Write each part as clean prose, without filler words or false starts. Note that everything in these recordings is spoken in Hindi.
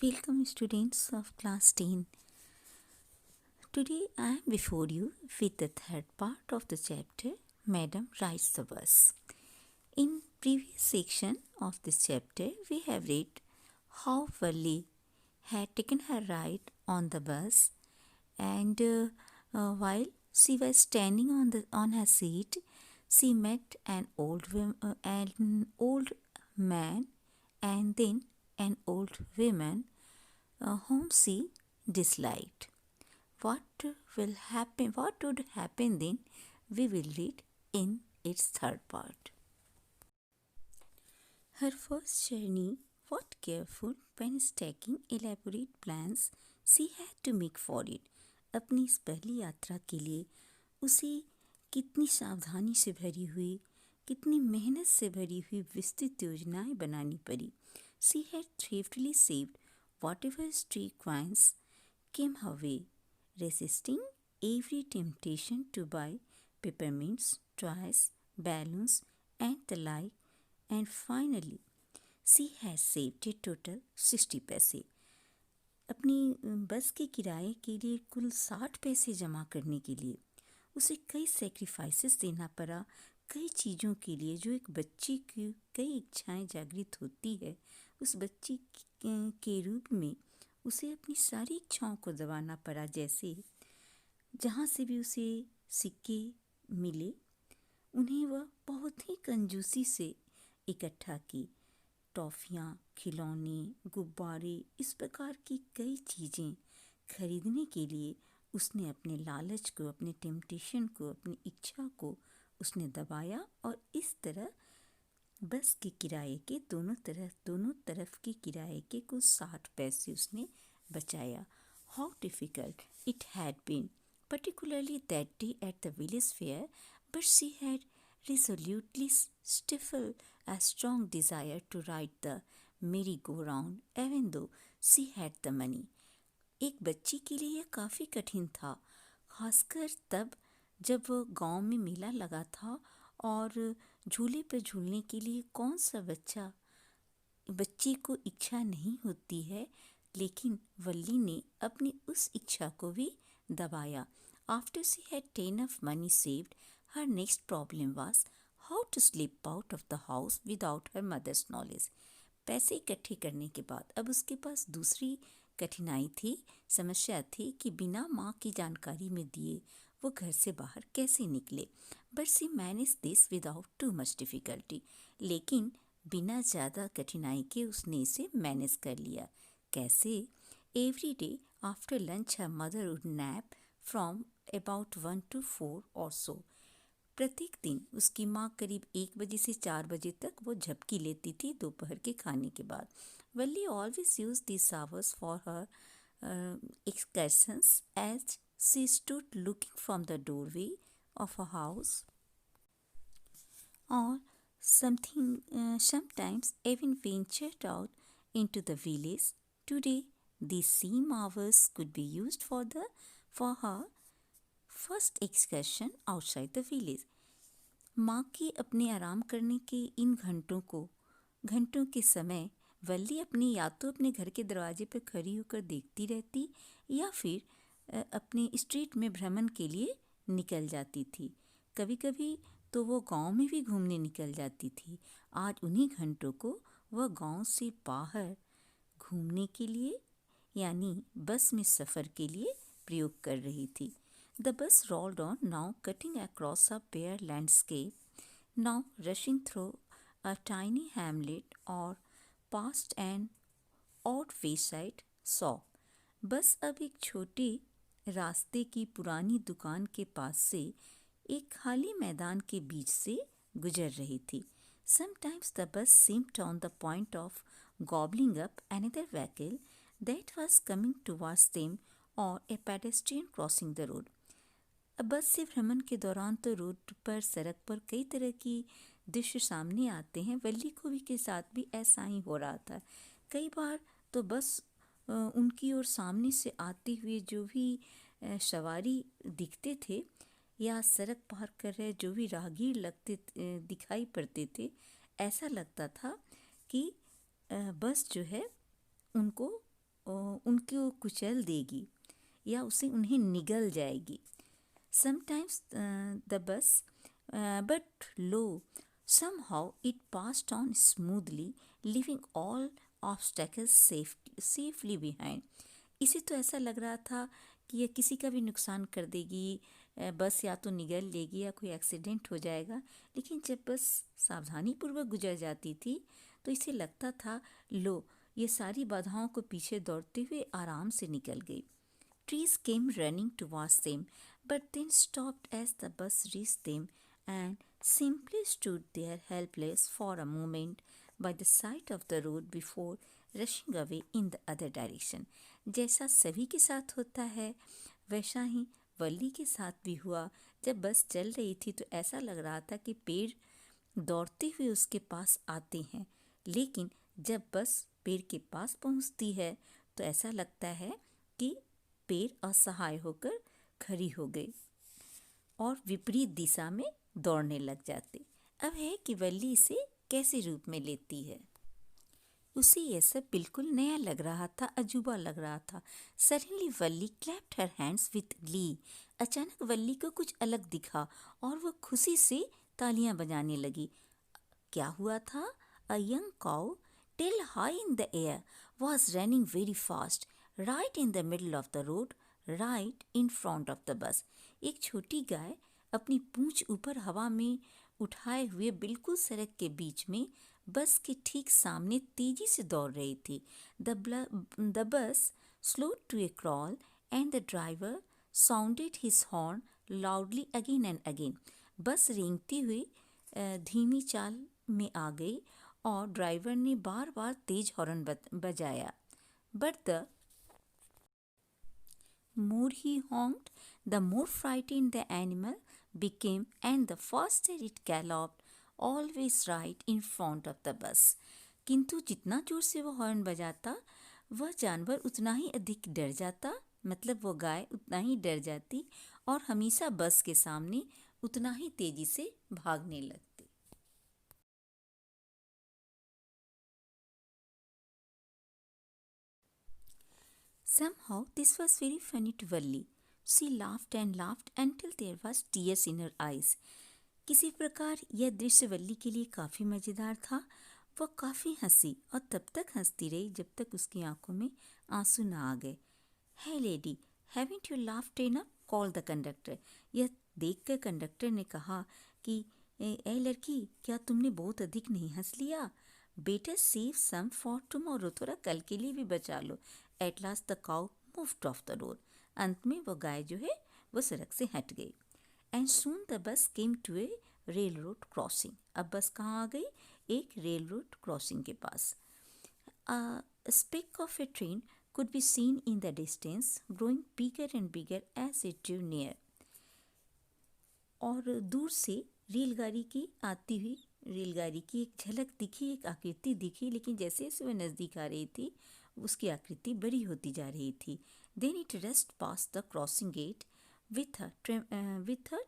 Welcome students of class 10. Today I am before you with the third part of the chapter Madam Rides the Bus. In previous section of this chapter we have read how Valli had taken her ride on the bus and while she was standing on her seat she met an old man and then an old woman whom she disliked. What will happen? What would happen then? We will read in its third part. Her first journey was careful when stacking elaborate plans she had to make for it. अपनी इस पहली यात्रा के लिए उसे कितनी सावधानी से भरी हुई, कितनी मेहनत से भरी हुई विस्तृत योजनाएं बनानी पड़ी. She had thriftily saved whatever stray coins came her way, resisting every temptation to buy peppermints, toys, balloons, and the like, and finally, she has saved a total 60 पैसे. अपनी बस के किराए के लिए कुल 60 पैसे जमा करने के लिए उसे कई सेक्रीफाइसेस देना पड़ा. कई चीज़ों के लिए जो एक बच्ची की कई इच्छाएं जागृत होती है, उस बच्ची के रूप में उसे अपनी सारी इच्छाओं को दबाना पड़ा. जैसे जहाँ से भी उसे सिक्के मिले उन्हें वह बहुत ही कंजूसी से इकट्ठा की. टॉफ़ियाँ, खिलौने, गुब्बारे, इस प्रकार की कई चीज़ें खरीदने के लिए उसने अपने लालच को, अपने टेम्पटेशन को, अपनी इच्छा को उसने दबाया और इस तरह बस के किराए के दोनों तरफ के किराए के कुल 60 पैसे उसने बचाया. How difficult it had been, particularly that day at the village fair, but she had resolutely stifled a strong desire to ride the merry-go-round, even though she had the money. एक बच्ची के लिए यह काफ़ी कठिन था, खासकर तब जब गांव में मेला लगा था और झूले पर झूलने के लिए कौन सा बच्ची को इच्छा नहीं होती है. लेकिन वल्ली ने अपनी उस इच्छा को भी दबाया. After she had enough money saved, her next problem was how to slip out of the house without her mother's knowledge. पैसे इकट्ठे करने के बाद अब उसके पास दूसरी कठिनाई थी, समस्या थी कि बिना माँ की जानकारी में दिए वो घर से बाहर कैसे निकले. But she manage this without too much difficulty. लेकिन बिना ज़्यादा कठिनाई के उसने इसे मैनेज कर लिया. कैसे? Every day after lunch her mother would nap from about 1 to 4 और सो. प्रत्येक दिन उसकी माँ करीब 1 बजे से 4 बजे तक वो झपकी लेती थी दोपहर के खाने के बाद. Valli always use this hours for her excursions as she stood looking from the doorway of a house or sometimes even ventured out into the village. Today, these same hours could be used for her first excursion outside the village. माँ की अपने आराम करने के इन घंटों के समय वल्ली या तो अपने घर के दरवाजे पर खड़ी होकर देखती रहती या फिर अपने स्ट्रीट में भ्रमण के लिए निकल जाती थी. कभी कभी तो वो गांव में भी घूमने निकल जाती थी. आज उन्हीं घंटों को वह गांव से बाहर घूमने के लिए यानी बस में सफ़र के लिए प्रयोग कर रही थी. The bus rolled on, now cutting across a bare landscape, now rushing through a tiny hamlet or past an odd wayside shop. बस अब एक छोटे रास्ते की पुरानी दुकान के पास से एक खाली मैदान के बीच से गुजर रही थी. Sometimes the bus seemed on the point of gobbling up another vehicle that was coming towards them or a pedestrian crossing the road. बस से भ्रमण के दौरान तो रोड पर, सड़क पर कई तरह की दृश्य सामने आते हैं. वल्ली को भी के साथ भी ऐसा ही हो रहा था. कई बार तो बस उनकी ओर सामने से आते हुए जो भी सवारी दिखते थे या सड़क पार कर रहे जो भी राहगीर दिखाई पड़ते थे, ऐसा लगता था कि बस जो है उनको उनको कुचल देगी या उन्हें निगल जाएगी। Sometimes the bus, but lo, somehow it passed on smoothly, leaving all obstacles safely behind. इसे तो ऐसा लग रहा था कि यह किसी का भी नुकसान कर देगी, बस या तो निगल लेगी या कोई एक्सीडेंट हो जाएगा। लेकिन जब बस सावधानीपूर्वक गुजर जाती थी तो इसे लगता था लो, ये सारी बाधाओं को पीछे दौड़ते हुए आराम से निकल गई। Trees came running towards them, but then stopped as the bus reached them and simply stood there helpless for a moment by the side of the road before rushing away in the other direction. जैसा सभी के साथ होता है वैसा ही वल्ली के साथ भी हुआ। जब बस चल रही थी तो ऐसा लग रहा था कि पेड़ दौड़ते हुए उसके पास आते हैं, लेकिन जब बस पेड़ के पास पहुंचती है तो ऐसा लगता है कि पेड़ असहाय होकर खड़ी हो गई और विपरीत दिशा में दौड़ने लग जाते। अब है कि वल्ली इसे कैसे रूप में लेती है। उसे यह सब बिल्कुल नया लग रहा था, अजूबा लग रहा था। Suddenly Valli clapped her hands with Glee. अचानक वल्ली को कुछ अलग दिखा और वह खुशी से तालियां बजाने लगी। क्या हुआ था? A young cow, tail high in the air, was running very fast, right in the middle of the road, right in front of the bus. एक छोटी गाय अपनी पूंछ ऊपर हवा में उठाए हुए बिल्कुल सड़क के बीच में बस के ठीक सामने तेजी से दौड़ रही थी। The bus slowed to a crawl and the driver sounded his horn loudly again and again. बस रेंगती हुई धीमी चाल में आ गई और ड्राइवर ने बार बार तेज हॉर्न बजाया। But the more he honked, the more frightened the animal became, and the faster it galloped, always right in front of the bus. किंतु जितना जोर से वो हॉर्न बजाता वह जानवर उतना ही अधिक डर जाता, मतलब वो गाय उतना ही डर जाती और हमेशा बस के सामने उतना ही तेजी से भागने लगती। Somehow this was very funny to Valli. She laughed and laughed until there was tears in her eyes. किसी प्रकार यह दृश्य वल्ली के लिए काफ़ी मज़ेदार था। वह काफ़ी हंसी और तब तक हंसती रही जब तक उसकी आंखों में आंसू न आ गए। Hey lady, haven't you laughed enough? called the conductor. यह देखकर कंडक्टर ने कहा कि ए लड़की, क्या तुमने बहुत अधिक नहीं हंस लिया? Better save some for tomorrow. थोड़ा कल के लिए भी बचा लो। At last the cow moved off the road. अंत में वो गाय जो है वो सड़क से हट गई। And soon the bus came to a railroad crossing. अब बस कहाँ आ गई? एक railroad crossing के पास। A speck of a train could be seen in the distance, growing bigger and bigger as it drew near. और दूर से रेलगाड़ी की आती हुई रेलगाड़ी की एक झलक दिखी, एक आकृति दिखी, लेकिन जैसे जैसे वह नज़दीक आ रही थी उसकी आकृति बड़ी होती जा रही थी। Then it rushed past the crossing gate with a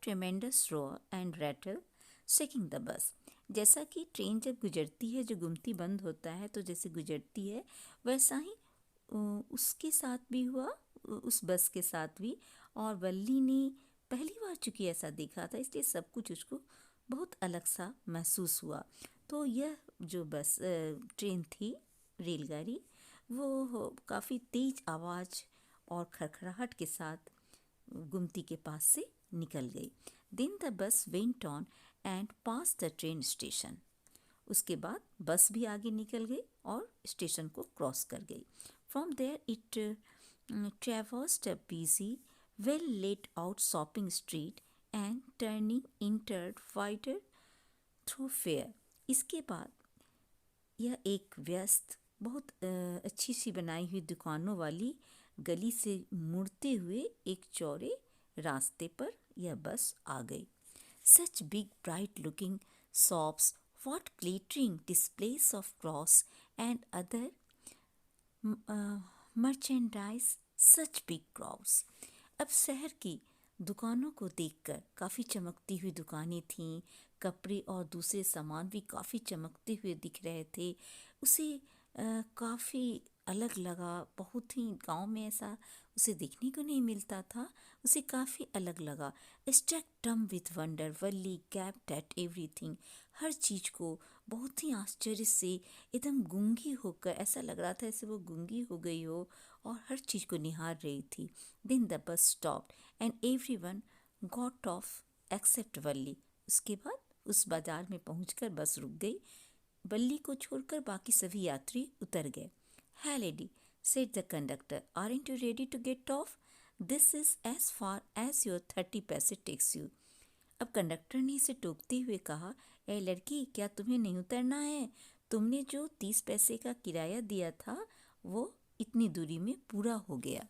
tremendous roar and rattle, shaking the bus. जैसा कि ट्रेन जब गुजरती है, जो गुमती बंद होता है तो जैसे गुजरती है, वैसा ही उसके साथ भी हुआ, उस बस के साथ भी। और वल्ली ने पहली बार चूँकि ऐसा देखा था इसलिए सब कुछ उसको बहुत अलग सा महसूस हुआ। तो यह जो बस ट्रेन थी, रेलगाड़ी, वो काफ़ी तेज आवाज़ और खड़खड़ाहट के साथ गुमती के पास से निकल गई। Then the bus went on and passed the train station. उसके बाद बस भी आगे निकल गई और स्टेशन को क्रॉस कर गई। From there it traversed a busy, well laid out shopping street and turning entered wider thoroughfare. इसके बाद यह एक व्यस्त, बहुत अच्छी सी बनाई हुई दुकानों वाली गली से मुड़ते हुए एक चौड़े रास्ते पर यह बस आ गई। Such big bright looking shops, what glittering displays of cloths and other merchandise, such big crowds. अब शहर की दुकानों को देखकर काफ़ी चमकती हुई दुकानें थीं, कपड़े और दूसरे सामान भी काफ़ी चमकते हुए दिख रहे थे। उसे काफ़ी अलग लगा, बहुत ही गांव में ऐसा उसे देखने को नहीं मिलता था, उसे काफ़ी अलग लगा। Struck dumb with wonder, Wally gaped at everything. हर चीज़ को बहुत ही आश्चर्य से एकदम गूंगी होकर, ऐसा लग रहा था जैसे वो गूंगी हो गई हो और हर चीज़ को निहार रही थी। Then the bus stopped and everyone got off except Valli. उसके बाद उस बाजार में पहुंचकर बस रुक गई। वल्ली को छोड़कर बाकी सभी यात्री उतर गए। "Hey lady," said the conductor, "aren't you ready to get off? This is as far as your 30 पैसे takes you." अब कंडक्टर ने इसे टोकते हुए कहा, "ए लड़की, क्या तुम्हें नहीं उतरना है? तुमने जो 30 पैसे का किराया दिया था वो इतनी दूरी में पूरा हो गया."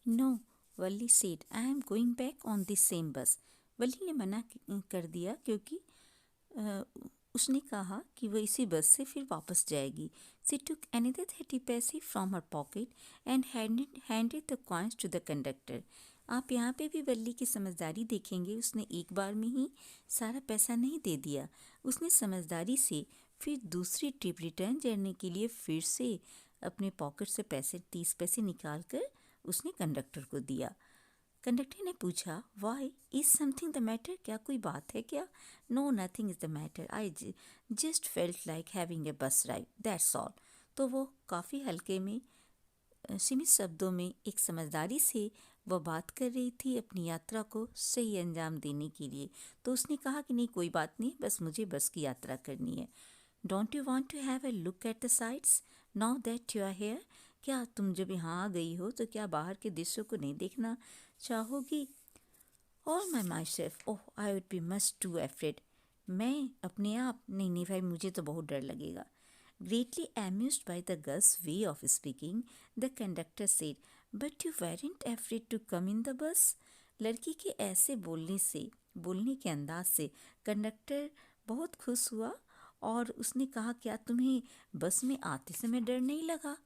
"No," Valli said, "I am going back on the same bus." वल्ली ने मना कर दिया क्योंकि उसने कहा कि वह इसी बस से फिर वापस जाएगी। She took another 30 पैसे from her pocket and handed the coins to the conductor. आप यहाँ पे भी वल्ली की समझदारी देखेंगे। उसने एक बार में ही सारा पैसा नहीं दे दिया। उसने समझदारी से फिर दूसरी ट्रिप रिटर्न जर्नी के लिए फिर से अपने पॉकेट से 30 पैसे निकाल कर उसने कंडक्टर को दिया। कंडक्टर ने पूछा, "why is something the matter?" क्या कोई बात है क्या? "No, nothing is the matter, I just felt like having a bus ride, that's all." तो वो काफ़ी हल्के में सीमित शब्दों में एक समझदारी से वह बात कर रही थी अपनी यात्रा को सही अंजाम देने के लिए। तो उसने कहा कि नहीं, कोई बात नहीं, बस मुझे बस की यात्रा करनी है। "Don't you want to have a look at the sights now that you are here?" क्या तुम जब यहाँ आ गई हो तो क्या बाहर के दृश्यों को नहीं देखना चाहोगी? "All myself, oh I would be much too afraid." मैं अपने आप, नहीं नहीं भाई, मुझे तो बहुत डर लगेगा। Greatly amused by the girl's way of speaking, the conductor said, "But you weren't afraid to come in the bus?" लड़की के ऐसे बोलने के अंदाज से कंडक्टर बहुत खुश हुआ और उसने कहा, "क्या तुम्हें बस में आते समय डर नहीं लगा?"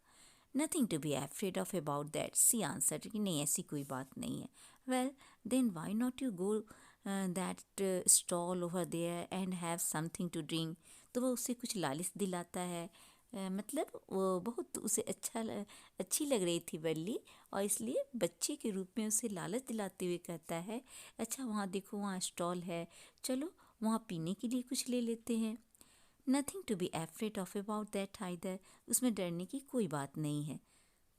"Nothing to be afraid of about that," she answered. कि नहीं, ऐसी कोई बात नहीं है। "Well, then why not you go that stall over there and have something to drink?" तो वो उससे कुछ लालच दिलाता है। मतलब वो बहुत उसे अच्छी लग रही थी वल्ली, और इसलिए बच्चे के रूप में उसे लालच दिलाते हुए कहता है, "अच्छा वहाँ देखो, वहाँ स्टॉल है, चलो वहाँ पीने के लिए कुछ ले लेते हैं." "Nothing to be afraid of about that either." उसमें डरने की कोई बात नहीं है।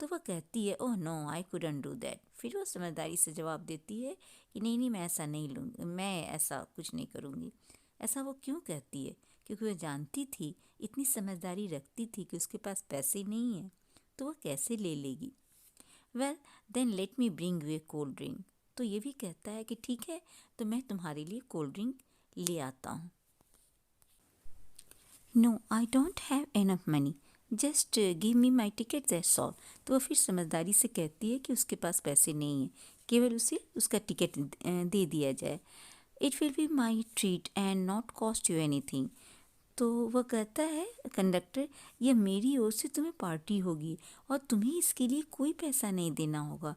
तो वह कहती है, "oh no, I couldn't do that." फिर वो समझदारी से जवाब देती है कि नहीं नहीं, मैं ऐसा नहीं लूँगी, मैं ऐसा कुछ नहीं करूँगी। ऐसा वो क्यों कहती है? क्योंकि वह जानती थी, इतनी समझदारी रखती थी कि उसके पास पैसे नहीं हैं तो वह कैसे ले लेगी। "Well then let me bring you a cold drink." तो ये भी कहता है कि ठीक है, तो मैं तुम्हारे लिए कोल्ड ड्रिंक ले आता हूँ। "No, I don't have enough money, just give me my ticket, that's all." तो वह फिर समझदारी से कहती है कि उसके पास पैसे नहीं हैं, केवल उसे उसका टिकट दे दिया जाए। "It will be my treat and not cost you anything." तो वह कहता है कंडक्टर, "यह मेरी ओर से तुम्हें पार्टी होगी और तुम्हें इसके लिए कोई पैसा नहीं देना होगा."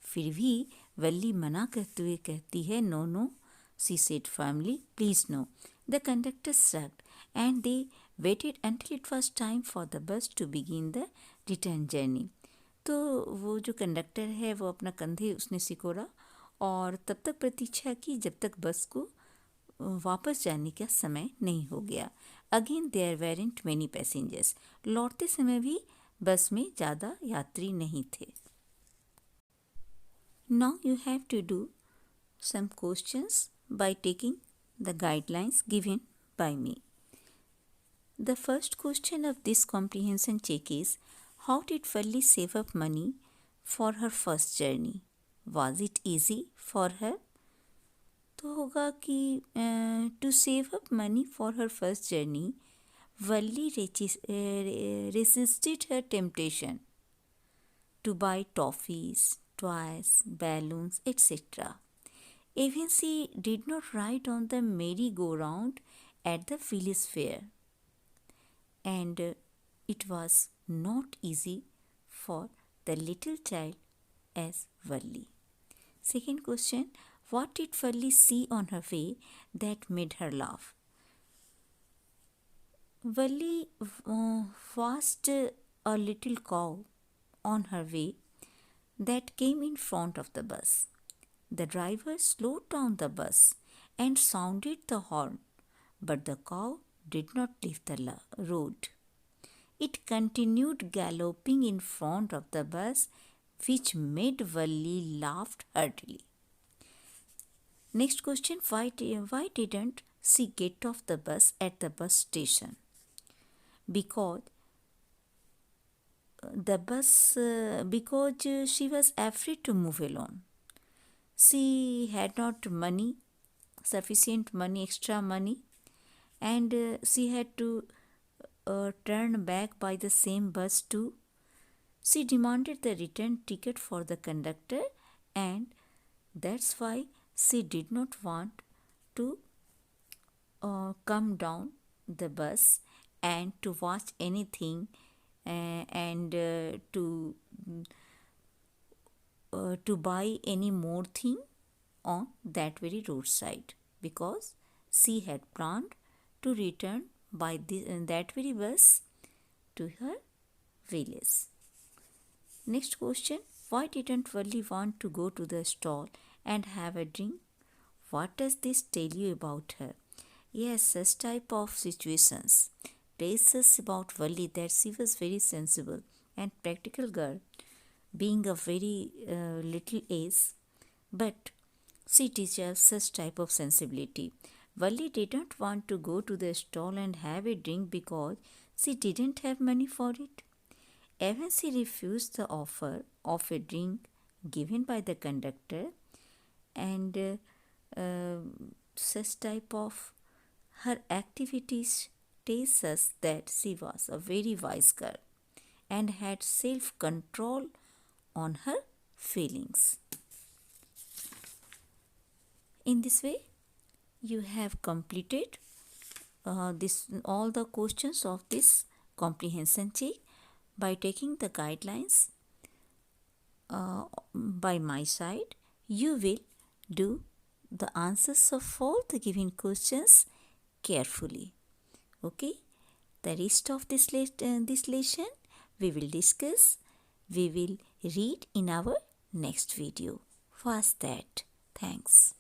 फिर भी वल्ली मना करते हुए कहती है, "no no," she said firmly, "please no." The conductor shrugged and they waited until it was time for the bus to begin the return journey. तो वो जो कंडक्टर है वो अपना कंधे उसने सिकोड़ा और तब तक प्रतीक्षा की जब तक बस को वापस जाने का समय नहीं हो गया। Again there weren't many passengers. लौटते समय भी बस में ज़्यादा यात्री नहीं थे। Now you have to do some questions by taking the guidelines given by me. The first question of this comprehension check is, how did Valli save up money for her first journey? Was it easy for her? तो होगा कि to save up money for her first journey, Valli resisted her temptation to buy toffees, toys, balloons, etc. Even she did not ride on the merry-go-round at the village fair, and it was not easy for the little child as Valli. Second question, what did Valli see on her way that made her laugh? Valli watched a little cow on her way that came in front of the bus. The driver slowed down the bus and sounded the horn, but the cow did not leave the road. It continued galloping in front of the bus, which made Valli laugh heartily. Next question, why didn't she get off the bus at the bus station? Because she was afraid to move alone. She had not money, sufficient money, extra money, and she had to turn back by the same bus too. She demanded the return ticket for the conductor, and that's why she did not want to come down the bus and to watch anything and to buy any more thing on that very roadside, because she had planned to return by that very bus to her village. Next question, why didn't Valli want to go to the stall and have a drink? What does this tell you about her? Yes, such type of situations tells us about Valli that she was very sensible and practical girl, being a very little age, but she deserves such type of sensibility. Valli didn't want to go to the stall and have a drink because she didn't have money for it. Even she refused the offer of a drink given by the conductor, and such type of her activities tells us that she was a very wise girl and had self-control on her feelings. In this way, you have completed all the questions of this comprehension check. By taking the guidelines by my side, you will do the answers of all the given questions carefully. Okay, the rest of this lesson we will discuss, we will read in our next video. Was that? Thanks.